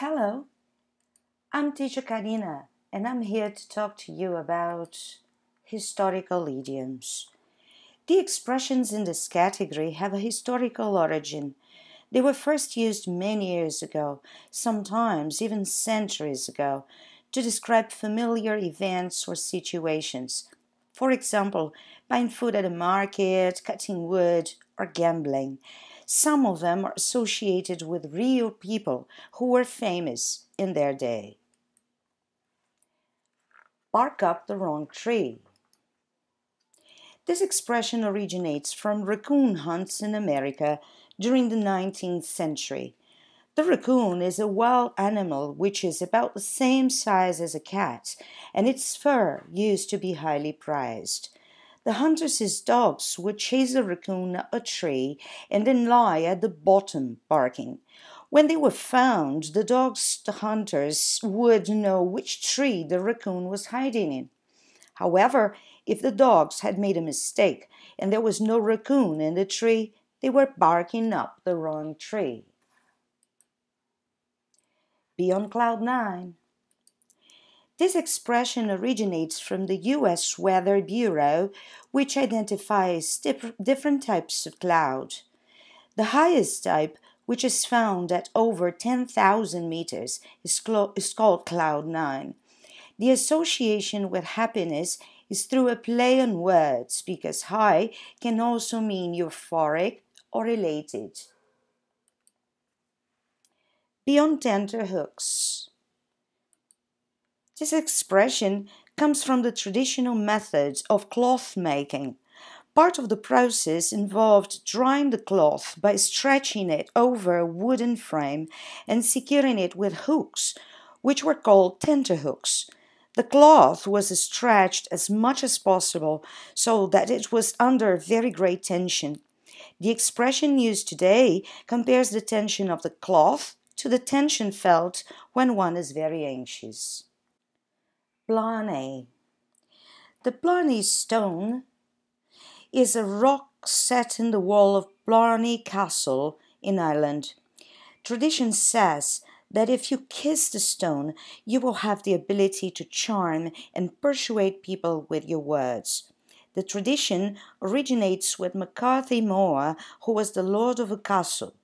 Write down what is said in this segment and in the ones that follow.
Hello, I'm teacher Karina, and I'm here to talk to you about historical idioms. The expressions in this category have a historical origin. They were first used many years ago, sometimes even centuries ago, to describe familiar events or situations. For example, buying food at a market, cutting wood, or gambling. Some of them are associated with real people who were famous in their day. Bark up the wrong tree. This expression originates from raccoon hunts in America during the 19th century. The raccoon is a wild animal which is about the same size as a cat, and its fur used to be highly prized. The hunters' dogs would chase the raccoon up a tree and then lie at the bottom barking. When they were found, the hunters would know which tree the raccoon was hiding in. However, if the dogs had made a mistake and there was no raccoon in the tree, they were barking up the wrong tree. Be on cloud nine. This expression originates from the U.S. Weather Bureau, which identifies different types of cloud. The highest type, which is found at over 10,000 meters, is called cloud nine. The association with happiness is through a play on words because high can also mean euphoric or elated. Beyond tenterhooks. This expression comes from the traditional methods of cloth making. Part of the process involved drying the cloth by stretching it over a wooden frame and securing it with hooks, which were called tenterhooks. The cloth was stretched as much as possible so that it was under very great tension. The expression used today compares the tension of the cloth to the tension felt when one is very anxious. Blarney. The Blarney stone is a rock set in the wall of Blarney Castle in Ireland. Tradition says that if you kiss the stone, you will have the ability to charm and persuade people with your words. The tradition originates with MacCarthy Moore, who was the lord of a castle.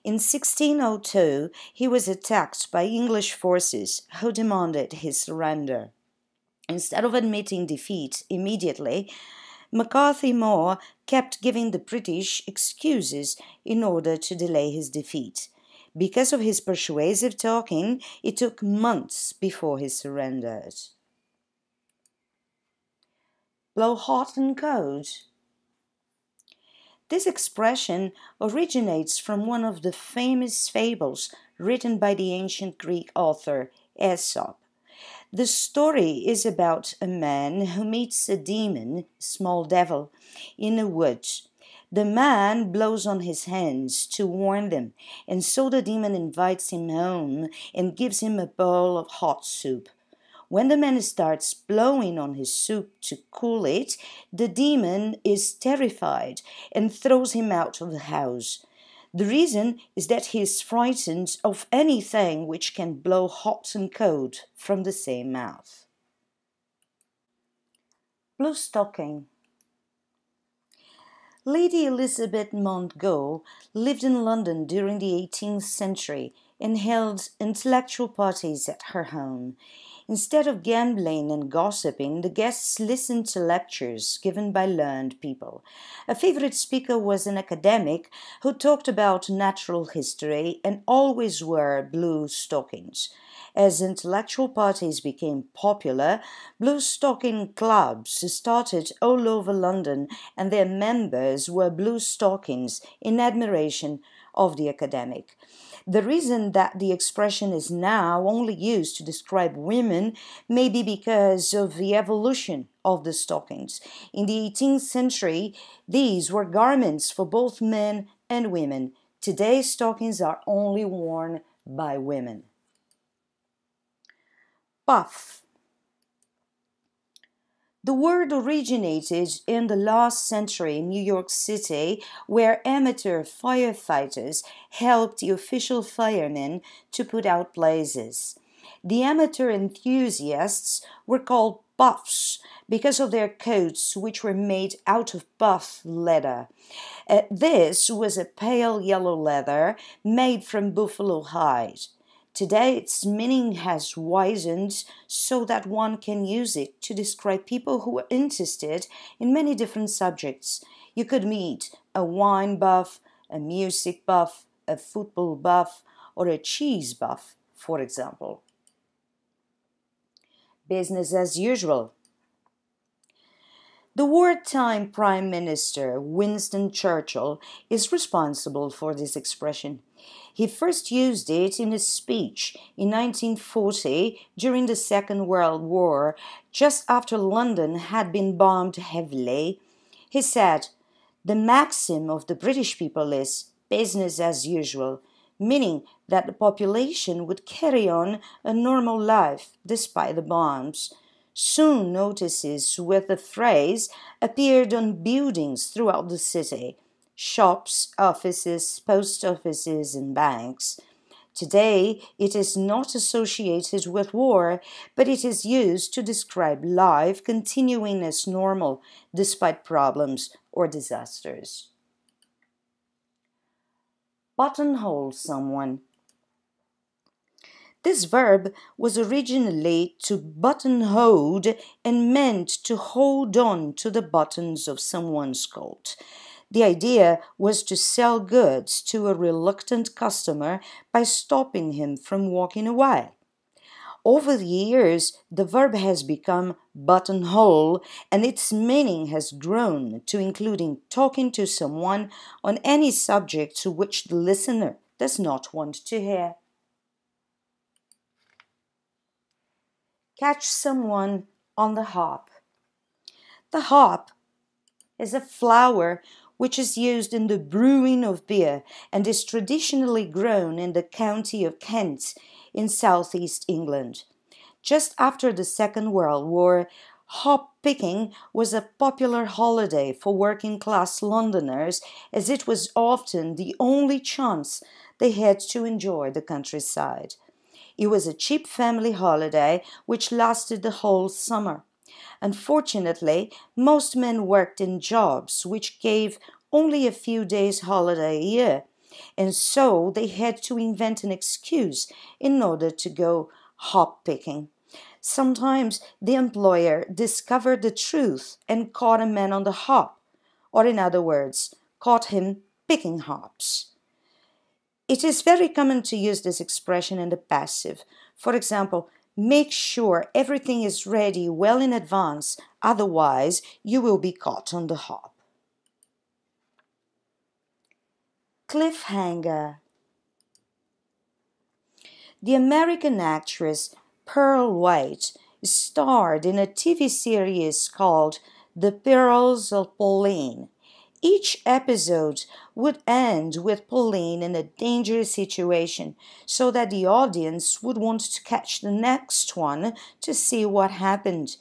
In 1602, he was attacked by English forces who demanded his surrender. Instead of admitting defeat immediately, MacCarthy Moore kept giving the British excuses in order to delay his defeat. Because of his persuasive talking, it took months before he surrendered. Blow hot and cold. This expression originates from one of the famous fables written by the ancient Greek author Aesop. The story is about a man who meets a demon, small devil, in a wood. The man blows on his hands to warn them, and so the demon invites him home and gives him a bowl of hot soup. When the man starts blowing on his soup to cool it, the demon is terrified and throws him out of the house. The reason is that he is frightened of anything which can blow hot and cold from the same mouth. Bluestocking. Lady Elizabeth Montgo lived in London during the 18th century and held intellectual parties at her home. Instead of gambling and gossiping, the guests listened to lectures given by learned people. A favorite speaker was an academic who talked about natural history and always wore blue stockings. As intellectual parties became popular, blue-stocking clubs started all over London, and their members wore blue stockings in admiration of the academic. The reason that the expression is now only used to describe women may be because of the evolution of the stockings. In the 18th century, these were garments for both men and women. Today, stockings are only worn by women. Puff. The word originated in the last century in New York City, where amateur firefighters helped the official firemen to put out blazes. The amateur enthusiasts were called buffs because of their coats, which were made out of buff leather. This was a pale yellow leather made from buffalo hide. Today, its meaning has widened so that one can use it to describe people who are interested in many different subjects. You could meet a wine buff, a music buff, a football buff, or a cheese buff, for example. Business as usual. The wartime Prime Minister Winston Churchill is responsible for this expression. He first used it in a speech in 1940 during the Second World War, just after London had been bombed heavily. He said, "The maxim of the British people is business as usual," meaning that the population would carry on a normal life despite the bombs. Soon notices with the phrase appeared on buildings throughout the city: shops, offices, post offices, and banks. Today, it is not associated with war, but it is used to describe life continuing as normal despite problems or disasters. Buttonhole someone. This verb was originally to buttonhole and meant to hold on to the buttons of someone's coat. The idea was to sell goods to a reluctant customer by stopping him from walking away. Over the years, the verb has become buttonhole, and its meaning has grown to including talking to someone on any subject to which the listener does not want to hear. Catch someone on the hop. The hop is a flower which is used in the brewing of beer and is traditionally grown in the county of Kent in southeast England. Just after the Second World War, hop picking was a popular holiday for working class Londoners, as it was often the only chance they had to enjoy the countryside. It was a cheap family holiday which lasted the whole summer. Unfortunately, most men worked in jobs which gave only a few days' holiday a year, and so they had to invent an excuse in order to go hop picking. Sometimes the employer discovered the truth and caught a man on the hop, or in other words, caught him picking hops. It is very common to use this expression in the passive. For example, make sure everything is ready well in advance, otherwise you will be caught on the hop. Cliffhanger. The American actress Pearl White starred in a TV series called The Perils of Pauline. Each episode would end with Pauline in a dangerous situation, so that the audience would want to catch the next one to see what happened.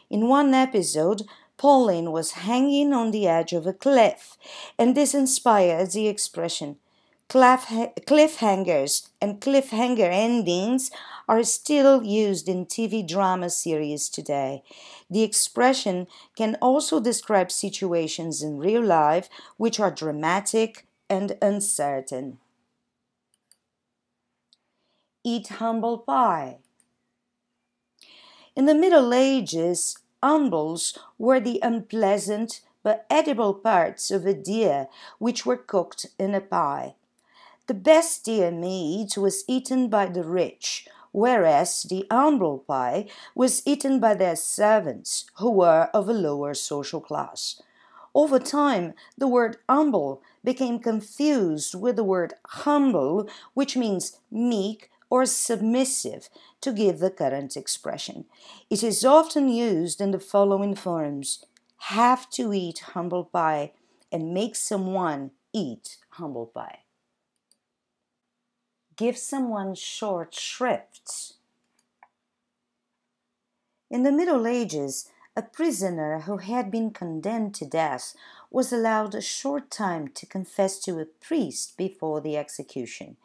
In one episode, Pauline was hanging on the edge of a cliff, and this inspired the expression. Cliffhangers and cliffhanger endings are still used in TV drama series today. The expression can also describe situations in real life which are dramatic and uncertain. Eat humble pie. In the Middle Ages, umbles were the unpleasant but edible parts of a deer which were cooked in a pie. The best deer meat was eaten by the rich, whereas the humble pie was eaten by their servants, who were of a lower social class. Over time, the word humble became confused with the word humble, which means meek or submissive, to give the current expression. It is often used in the following forms: have to eat humble pie and make someone eat humble pie. Give someone short shrift. In the Middle Ages, A prisoner who had been condemned to death was allowed a short time to confess to a priest before the execution.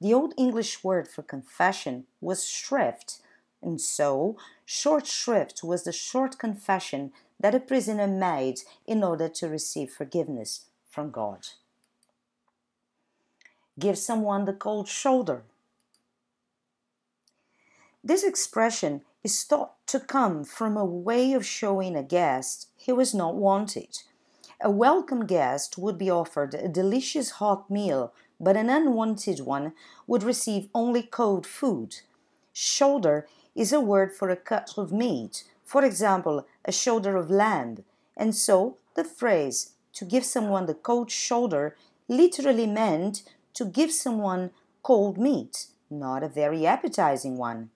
The Old English word for confession was shrift, and so short shrift was the short confession that a prisoner made in order to receive forgiveness from God. Give someone the cold shoulder. This expression is thought to come from a way of showing a guest he was not wanted. A welcome guest would be offered a delicious hot meal, but an unwanted one would receive only cold food. Shoulder is a word for a cut of meat, for example, a shoulder of lamb, and so the phrase to give someone the cold shoulder literally meant to give someone cold meat, not a very appetizing one.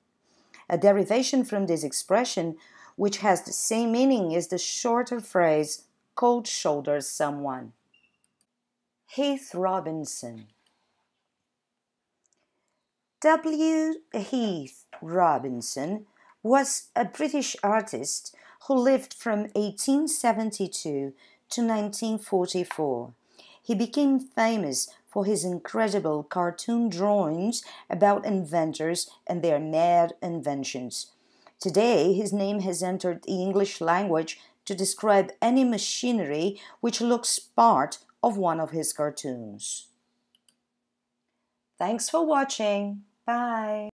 A derivation from this expression, which has the same meaning, is the shorter phrase cold shoulder someone. Heath Robinson. Heath Robinson was a British artist who lived from 1872 to 1944. He became famous for his incredible cartoon drawings about inventors and their mad inventions. Today, his name has entered the English language to describe any machinery which looks part of one of his cartoons. Thanks for watching. Bye.